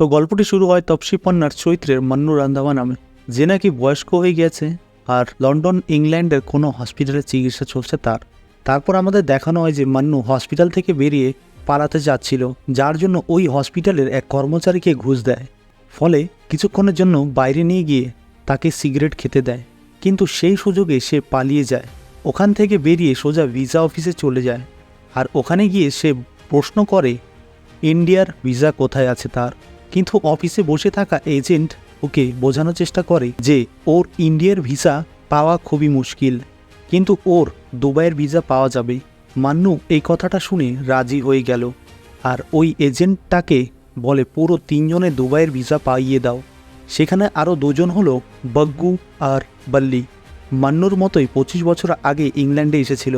তো গল্পটি শুরু হয় তপসী পান্নার চরিত্রের মান্নু রান্ধাওয়া নামে, যে নাকি বয়স্ক হয়ে গেছে আর লন্ডন ইংল্যান্ডের কোনো হসপিটালে চিকিৎসা চলছে তার। তারপর আমাদের দেখানো হয় যে মান্নু হসপিটাল থেকে বেরিয়ে পালাতে যাচ্ছিল, যার জন্য ওই হসপিটালের এক কর্মচারীকে ঘুষ দেয়। ফলে কিছুক্ষণের জন্য বাইরে নিয়ে গিয়ে তাকে সিগারেট খেতে দেয়, কিন্তু সেই সুযোগে সে পালিয়ে যায়। ওখান থেকে বেরিয়ে সোজা ভিসা অফিসে চলে যায়, আর ওখানে গিয়ে সে প্রশ্ন করে ইন্ডিয়ার ভিসা কোথায় আছে তার। কিন্তু অফিসে বসে থাকা এজেন্ট ওকে বোঝানোর চেষ্টা করে যে ওর ইন্ডিয়ার ভিসা পাওয়া খুবই মুশকিল, কিন্তু ওর দুবাইয়ের ভিসা পাওয়া যাবে। মান্নু এই কথাটা শুনে রাজি হয়ে গেল, আর ওই এজেন্টটাকে বলে পুরো 3 জনের দুবাইয়ের ভিসা পাইয়ে দাও। সেখানে আরও 2 জন হলো বগ্গু আর বাল্লি। মান্নুর মতোই 25 বছর আগে ইংল্যান্ডে এসেছিল,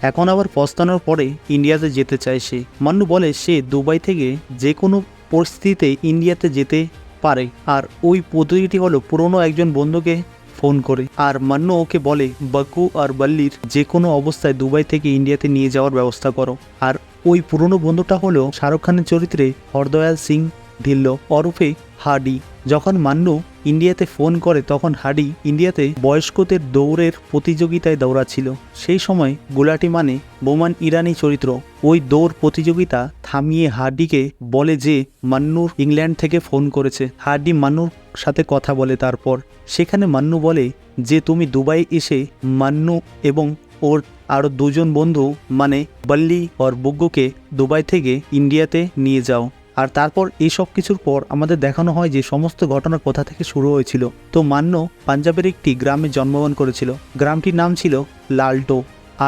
এখন আবার পস্তানোর পরে ইন্ডিয়াতে যেতে চায় সে। মান্নু বলে সে দুবাই থেকে যে কোনো পরিস্থিতিতে ইন্ডিয়াতে যেতে পারে, আর ওই পদ্ধতিটি হলো পুরনো একজন বন্ধুকে ফোন করে। আর মান্নু ওকে বলে বগ্গু আর বাল্লির যে কোনো অবস্থায় দুবাই থেকে ইন্ডিয়াতে নিয়ে যাওয়ার ব্যবস্থা করো। আর ওই পুরনো বন্ধুটা হলো শাহরুখ খানের চরিত্রে হরদয়াল সিং ঢিল্লো ওরফে হাডি। যখন মান্নু ইন্ডিয়াতে ফোন করে তখন হাডি ইন্ডিয়াতে বয়স্কদের দৌড়ের প্রতিযোগিতায় দৌড়াচ্ছিল। সেই সময় গুলাটি মানে বোমান ইরানি চরিত্র ওই দৌড় প্রতিযোগিতা থামিয়ে হাডিকে বলে যে মান্নুর ইংল্যান্ড থেকে ফোন করেছে। হাডি মান্নুর সাথে কথা বলে, তারপর সেখানে মান্নু বলে যে তুমি দুবাই এসে মান্নু এবং ওর আরও 2 জন বন্ধু মানে বাল্লি আর বগ্গুকে দুবাই থেকে ইন্ডিয়াতে নিয়ে যাও। আর তারপর এই সব কিছুর পর আমাদের দেখানো হয় যে সমস্ত ঘটনা কোথা থেকে শুরু হয়েছিল। তো মান্নু পাঞ্জাবের একটি গ্রামে জন্মগ্রহণ করেছিল, গ্রামটির নাম ছিল লালটো।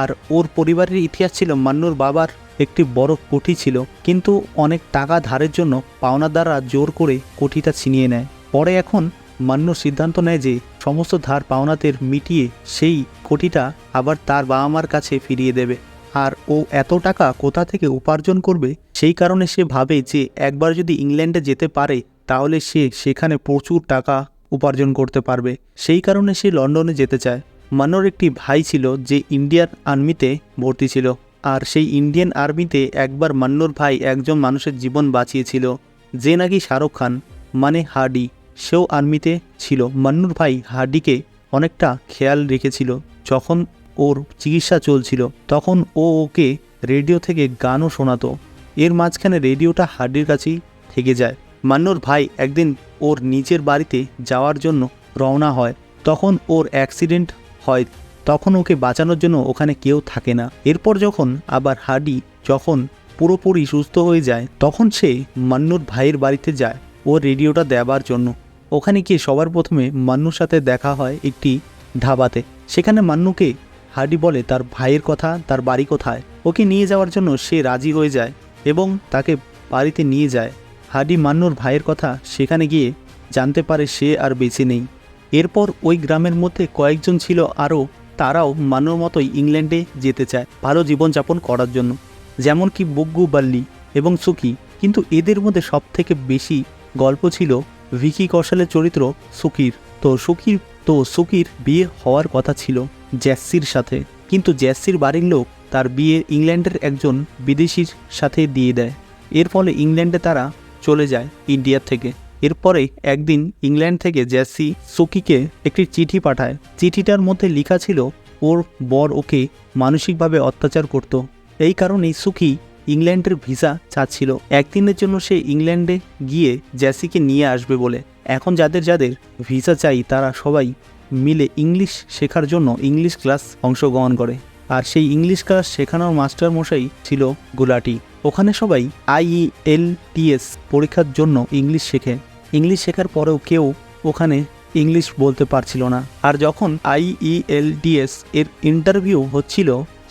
আর ওর পরিবারের ইতিহাস ছিল মান্নুর বাবার একটি বড় কোঠি ছিল, কিন্তু অনেক টাকা ধারের জন্য পাওনাদাররা জোর করে কোঠিটা ছিনিয়ে নেয়। পরে এখন মান্নু সিদ্ধান্ত নেয় যে সমস্ত ধার পাওনাদের মিটিয়ে সেই কোঠিটা আবার তার বাবা মার কাছে ফিরিয়ে দেবে। আর ও এত টাকা কোথা থেকে উপার্জন করবে, সেই কারণে সে ভাবে যে একবার যদি ইংল্যান্ডে যেতে পারে তাহলে সে সেখানে প্রচুর টাকা উপার্জন করতে পারবে। সেই কারণে সে লন্ডনে যেতে চায়। মান্নুর একটি ভাই ছিল যে ইন্ডিয়ান আর্মিতে ভর্তি ছিল, আর সেই ইন্ডিয়ান আর্মিতে একবার মান্নুর ভাই একজন মানুষের জীবন বাঁচিয়েছিল, যে নাকি শাহরুখ খান মানে হাডি। সেও আর্মিতে ছিল। মান্নুর ভাই হাডিকে অনেকটা খেয়াল রেখেছিল। যখন ওর চিকিৎসা চলছিল তখন ও ওকে রেডিও থেকে গানও শোনাতো। এর মাঝখানে রেডিওটা হাডির কাছেই থেকে যায়। মান্নুর ভাই একদিন ওর নিজের বাড়িতে যাওয়ার জন্য রওনা হয়, তখন ওর অ্যাক্সিডেন্ট হয়। তখন ওকে বাঁচানোর জন্য ওখানে কেউ থাকে না। এরপর যখন আবার হাডি যখন পুরোপুরি সুস্থ হয়ে যায় তখন সে মান্নুর ভাইয়ের বাড়িতে যায় ও রেডিওটা দেওয়ার জন্য। ওখানে গিয়ে সবার প্রথমে মান্নুর সাথে দেখা হয় একটি ধাবাতে। সেখানে মান্নুকে হাডি বলে তার ভাইয়ের কথা, তার বাড়ি কোথায়। ওকে নিয়ে যাওয়ার জন্য সে রাজি হয়ে যায় এবং তাকে বাড়িতে নিয়ে যায়। হাডি মান্নুর ভাইয়ের কথা সেখানে গিয়ে জানতে পারে সে আর বেঁচে নেই। এরপর ওই গ্রামের মধ্যে কয়েকজন ছিল আরও, তারাও মান্নুর মতোই ইংল্যান্ডে যেতে চায় ভালো জীবনযাপন করার জন্য, যেমন কি বগ্গু, বাল্লি এবং সুকি। কিন্তু এদের মধ্যে সবথেকে বেশি গল্প ছিল ভিকি কৌশলের চরিত্র সুকির। তো সুকির বিয়ে হওয়ার কথা ছিল জ্যাসির সাথে, কিন্তু জ্যাসির বাড়ির লোক তার বিয়ে ইংল্যান্ডের একজন বিদেশির সাথে দিয়ে দেয়। এর ফলে ইংল্যান্ডে তারা চলে যায় ইন্ডিয়া থেকে। এরপরে একদিন ইংল্যান্ড থেকে জ্যাসি সুকিকে একটি চিঠি পাঠায়। চিঠিটার মধ্যে লেখা ছিল ওর বর ওকে মানসিকভাবে অত্যাচার করত। এই কারণেই সুকি ইংল্যান্ডের ভিসা চাচ্ছিল। একদিনের জন্য সে ইংল্যান্ডে গিয়ে জ্যাসিকে নিয়ে আসবে বলে। এখন যাদের যাদের ভিসা চাই তারা সবাই মিলে ইংলিশ শেখার জন্য ইংলিশ ক্লাস অংশগ্রহণ করে। আর সেই ইংলিশ ক্লাস শেখানোর মাস্টার মশাই ছিল গুলাটি। ওখানে সবাই IELTS পরীক্ষার জন্য ইংলিশ শেখে। ইংলিশ শেখার পরেও কেউ ওখানে ইংলিশ বলতে পারছিল না। আর যখন IELTS এর ইন্টারভিউ হচ্ছিল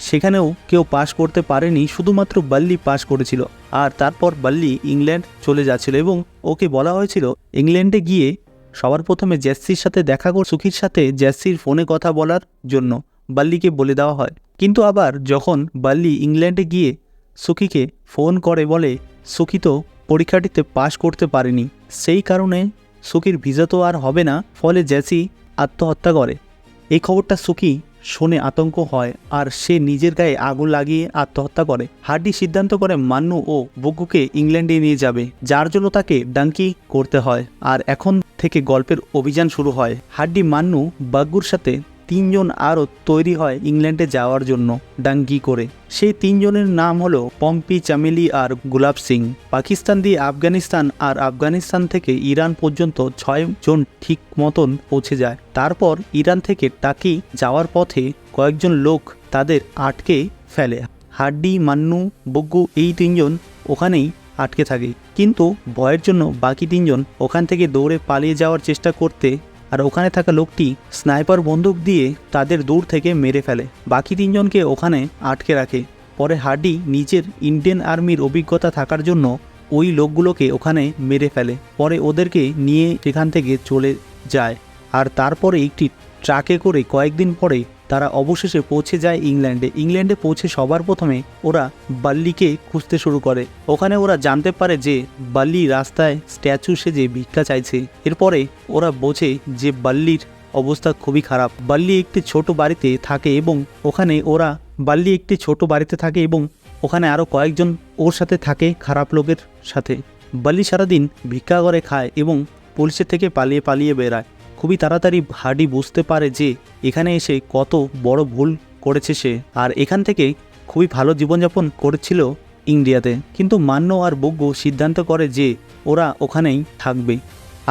সেখানেও কেউ পাশ করতে পারেনি, শুধুমাত্র বাল্লি পাশ করেছিল। আর তারপর বাল্লি ইংল্যান্ড চলে যাচ্ছিল এবং ওকে বলা হয়েছিল ইংল্যান্ডে গিয়ে সবার প্রথমে জ্যাসির সাথে দেখা করে সুকির সাথে জ্যাসির ফোনে কথা বলার জন্য বাল্লিকে বলে দেওয়া হয়। কিন্তু আবার যখন বাল্লি ইংল্যান্ডে গিয়ে সুকিকে ফোন করে বলে সুকি তো পরীক্ষাটিতে পাশ করতে পারেনি, সেই কারণে সুকির ভিসা তো আর হবে না, ফলে জ্যাসি আত্মহত্যা করে। এই খবরটা সুকি শুনে আতঙ্ক হয় আর সে নিজের গায়ে আগুন লাগিয়ে আত্মহত্যা করে। হার্ডি সিদ্ধান্ত করে মান্নু ও বগ্গুকে ইংল্যান্ডে নিয়ে যাবে, যার জন্য তাকে ডাঙ্কি করতে হয়। আর এখন থেকে গল্পের অভিযান শুরু হয়। হার্ডি, মান্নু, বগ্গুর সাথে 3 জন আরও তৈরি হয় ইংল্যান্ডে যাওয়ার জন্য ডাঙ্কি করে। সেই 3 জনের নাম হলো পম্পি, চামেলি আর গুলাব সিং। পাকিস্তান দিয়ে আফগানিস্তান আর আফগানিস্তান থেকে ইরান পর্যন্ত 6 জন ঠিক মতন পৌঁছে যায়। তারপর ইরান থেকে টাকি যাওয়ার পথে কয়েকজন লোক তাদের আটকে ফেলে। হার্ডি, মান্নু, বগ্গু এই 3 জন ওখানেই আটকে থাকে, কিন্তু ভয়ের জন্য বাকি 3 জন ওখান থেকে দৌড়ে পালিয়ে যাওয়ার চেষ্টা করতে আর ওখানে থাকা লোকটি স্নাইপার বন্দুক দিয়ে তাদের দূর থেকে মেরে ফেলে। বাকি 3 জনকে ওখানে আটকে রাখে। পরে হার্ডি নিজের ইন্ডিয়ান আর্মির অভিজ্ঞতা থাকার জন্য ওই লোকগুলোকে ওখানে মেরে ফেলে। পরে ওদেরকে নিয়ে সেখান থেকে চলে যায়। আর তারপরে একটি ট্রাকে করে কয়েকদিন পরে তারা অবশেষে পৌঁছে যায় ইংল্যান্ডে। ইংল্যান্ডে পৌঁছে সবার প্রথমে ওরা বাল্লিকে খুঁজতে শুরু করে। ওখানে ওরা জানতে পারে যে বাল্লি রাস্তায় স্ট্যাচু সেজে ভিক্ষা চাইছে। এরপরে ওরা বোঝে যে বাল্লির অবস্থা খুবই খারাপ। বাল্লি একটি ছোট বাড়িতে থাকে এবং ওখানে আরও কয়েকজন ওর সাথে থাকে খারাপ লোকের সাথে। বাল্লি সারাদিন ভিক্ষা করে খায় এবং পুলিশের থেকে পালিয়ে বেড়ায়। খুবই তাড়াতাড়ি হার্ডি বুঝতে পারে যে এখানে এসে কত বড় ভুল করেছে সে, আর এখান থেকে খুবই ভালো জীবনযাপন করেছিল ইন্ডিয়াতে। কিন্তু মান্নু আর বগ্গু সিদ্ধান্ত করে যে ওরা ওখানেই থাকবে।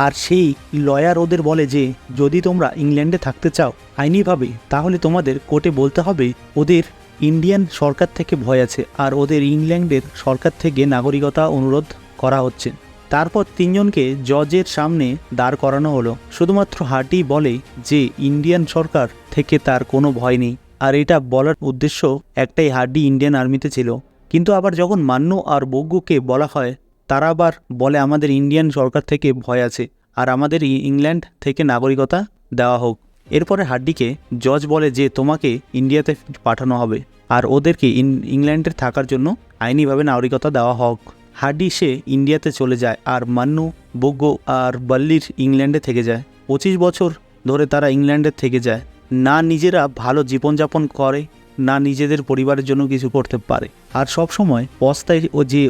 আর সেই লয়ার ওদের বলে যে যদি তোমরা ইংল্যান্ডে থাকতে চাও আইনিভাবে, তাহলে তোমাদের কোর্টে বলতে হবে ওদের ইন্ডিয়ান সরকার থেকে ভয় আছে আর ওদের ইংল্যান্ডের সরকার থেকে নাগরিকতা অনুরোধ করা হচ্ছে। তারপর 3 জনকে জজের সামনে দাঁড় করানো হলো। শুধুমাত্র হার্ডি বলে যে ইন্ডিয়ান সরকার থেকে তার কোনো ভয় নেই, আর এটা বলার উদ্দেশ্য একটাই, হার্ডি ইন্ডিয়ান আর্মিতে ছিল। কিন্তু আবার যখন মান্নু আর বগ্গুকে বলা হয়, তারা আবার বলে আমাদের ইন্ডিয়ান সরকার থেকে ভয় আছে আর আমাদের ইংল্যান্ড থেকে নাগরিকতা দেওয়া হোক। এরপরে হার্ডিকে জজ বলে যে তোমাকে ইন্ডিয়াতে পাঠানো হবে আর ওদেরকে ইংল্যান্ডে থাকার জন্য আইনিভাবে নাগরিকতা দেওয়া হোক। হার্ডি সে ইন্ডিয়াতে চলে যায় আর মান্নু, বগ্গু আর বাল্লির ইংল্যান্ডে থেকে যায়। 25 বছর ধরে তারা ইংল্যান্ডে থেকে যায়। না নিজেরা ভালো জীবনযাপন করে, না নিজেদের পরিবারের জন্য কিছু করতে পারে, আর সব সময় পস্তায় যে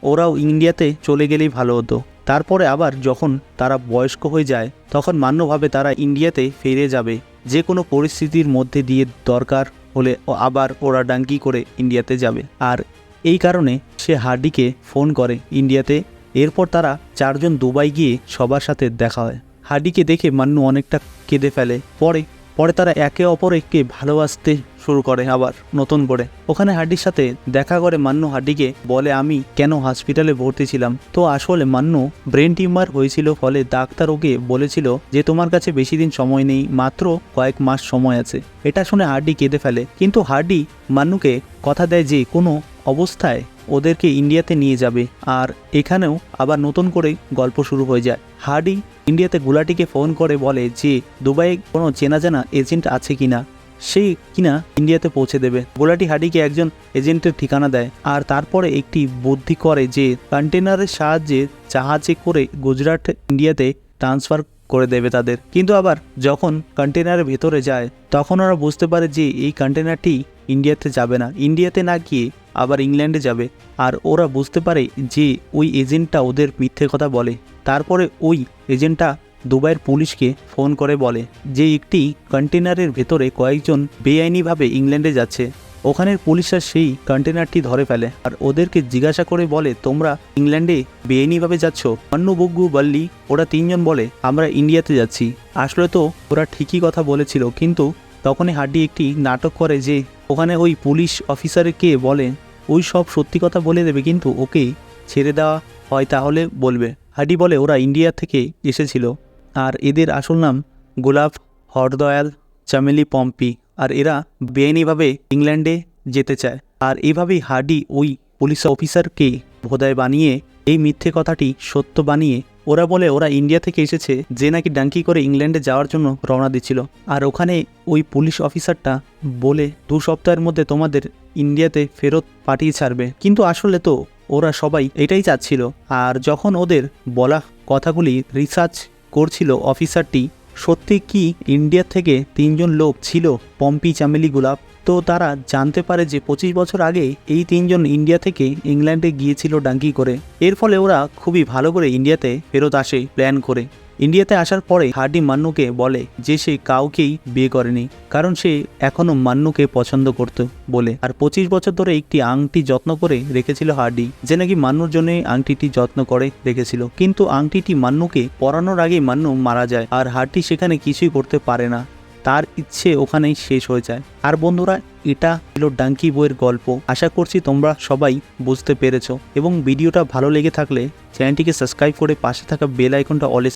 ওরাও ইন্ডিয়াতে চলে গেলেই ভালো হতো। তারপরে আবার যখন তারা বয়স্ক হয়ে যায় তখন মান্য ভাবে তারা ইন্ডিয়াতে ফিরে যাবে, যে কোনো পরিস্থিতির মধ্যে দিয়ে দরকার হলে আবার ওরা ডাঙ্কি করে ইন্ডিয়াতে যাবে। আর এই কারণে সে হার্ডিকে ফোন করে ইন্ডিয়াতে। এরপর তারা 4 জন দুবাই গিয়ে সবার সাথে দেখা হয়। হার্ডিকে দেখে মান্নু অনেকটা কেঁদে ফেলে। পরে তারা একে অপরকে ভালোবাসতে শুরু করে আবার নতুন করে। ওখানে হার্ডির সাথে দেখা করে মান্নু হার্ডিকে বলে আমি কেন হসপিটালে ভর্তি ছিলাম। তো আসলে মান্নু ব্রেন টিউমার হয়েছিল, ফলে ডাক্তার ওকে বলেছিল যে তোমার কাছে বেশি দিন সময় নেই, মাত্র কয়েক মাস সময় আছে। এটা শুনে হার্ডি কেঁদে ফেলে, কিন্তু হার্ডি মান্নুকে কথা দেয় যে কোনো অবস্থায় ওদেরকে ইন্ডিয়াতে নিয়ে যাবে। আর এখানেও আবার নতুন করে গল্প শুরু হয়ে যায়। হার্ডি ইন্ডিয়াতে গুলাটিকে ফোন করে বলে যে দুবাইয়ে কোনো চেনা জানা এজেন্ট আছে কিনা, সেই কিনা ইন্ডিয়াতে পৌঁছে দেবে। গুলাটি হার্ডিকে একজন এজেন্টের ঠিকানা দেয় আর তারপরে একটি বুদ্ধি করে যে কন্টেনারের সাহায্যে জাহাজে করে গুজরাট ইন্ডিয়াতে ট্রান্সফার করে দেবে তাদের। কিন্তু আবার যখন কন্টেনারের ভেতরে যায় তখন ওরা বুঝতে পারে যে এই কন্টেনারটি ইন্ডিয়াতে যাবে না, ইন্ডিয়াতে না গিয়ে আবার ইংল্যান্ডে যাবে। আর ওরা বুঝতে পারে যে ওই এজেন্টটা ওদের মিথ্যে কথা বলে। তারপরে ওই এজেন্টটা দুবাইয়ের পুলিশকে ফোন করে বলে যে একটি কন্টেনারের ভেতরে কয়েকজন বেআইনিভাবে ইংল্যান্ডে যাচ্ছে। ওখানের পুলিশরা সেই কন্টেনারটি ধরে ফেলে আর ওদেরকে জিজ্ঞাসা করে বলে তোমরা ইংল্যান্ডে বেআইনিভাবে যাচ্ছ। মান্নু, বগ্গু, বাল্লি ওরা 3 জন বলে আমরা ইন্ডিয়াতে যাচ্ছি। আসলে তো ওরা ঠিকই কথা বলেছিল, কিন্তু তখনই হার্ডি একটি নাটক করে যে ওখানে ওই পুলিশ অফিসারকে বলে ওই সব সত্যি কথা বলে দেবে, কিন্তু ওকে ছেড়ে দেওয়া হয় তাহলে বলবে। হার্ডি বলে ওরা ইন্ডিয়া থেকে এসেছিল আর এদের আসল নাম গোলাপ, হরদয়াল, চামেলি, পম্পি, আর এরা বেআইনিভাবে ইংল্যান্ডে যেতে চায়। আর এভাবেই হার্ডি ওই পুলিশ অফিসারকে ভোদায় বানিয়ে এই মিথ্যে কথাটি সত্য বানিয়ে ওরা বলে ওরা ইন্ডিয়া থেকে এসেছে, যে নাকি ডাঙ্কি করে ইংল্যান্ডে যাওয়ার জন্য রওনা দিচ্ছিল। আর ওখানে ওই পুলিশ অফিসারটা বলে 2 সপ্তাহের মধ্যে তোমাদের ইন্ডিয়াতে ফেরত পাঠিয়ে ছাড়বে। কিন্তু আসলে তো ওরা সবাই এটাই চাচ্ছিল। আর যখন ওদের বলা কথাগুলি রিসার্চ করছিল অফিসারটি, সত্যি কি ইন্ডিয়া থেকে 3জন লোক ছিল পম্পি চামেলি গুলাব? তো তারা জানতে পারে যে 25 বছর আগে এই 3জন ইন্ডিয়া থেকে ইংল্যান্ডে গিয়েছিল ডাঙ্কি করে। এর ফলে ওরা খুবই ভালো করে ইন্ডিয়াতে ফেরত আসে প্ল্যান করে। ইন্ডিয়াতে আসার পরে হার্ডি মান্নুকে বলে যে সে কাউকেই বিয়ে করেনি, কারণ সে এখনো মান্নুকে পছন্দ করত বলে। আর 25 বছর ধরে একটি আংটি যত্ন করে রেখেছিল হার্ডি, যে নাকি মান্নুর জন্য আংটিটি যত্ন করে রেখেছিল। কিন্তু আংটিটি মান্নুকে পরানোর আগেই মান্নু মারা যায়, আর হার্ডি সেখানে কিছুই করতে পারে না। তার ইচ্ছে ওখানেই শেষ হয়ে যায়। আর বন্ধুরা, এটা ছিল ডাঙ্কি বইয়ের গল্প। আশা করছি তোমরা সবাই বুঝতে পেরেছো, এবং ভিডিওটা ভালো লেগে থাকলে চ্যানেলটিকে সাবস্ক্রাইব করে পাশে থাকা বেল আইকনটা অলে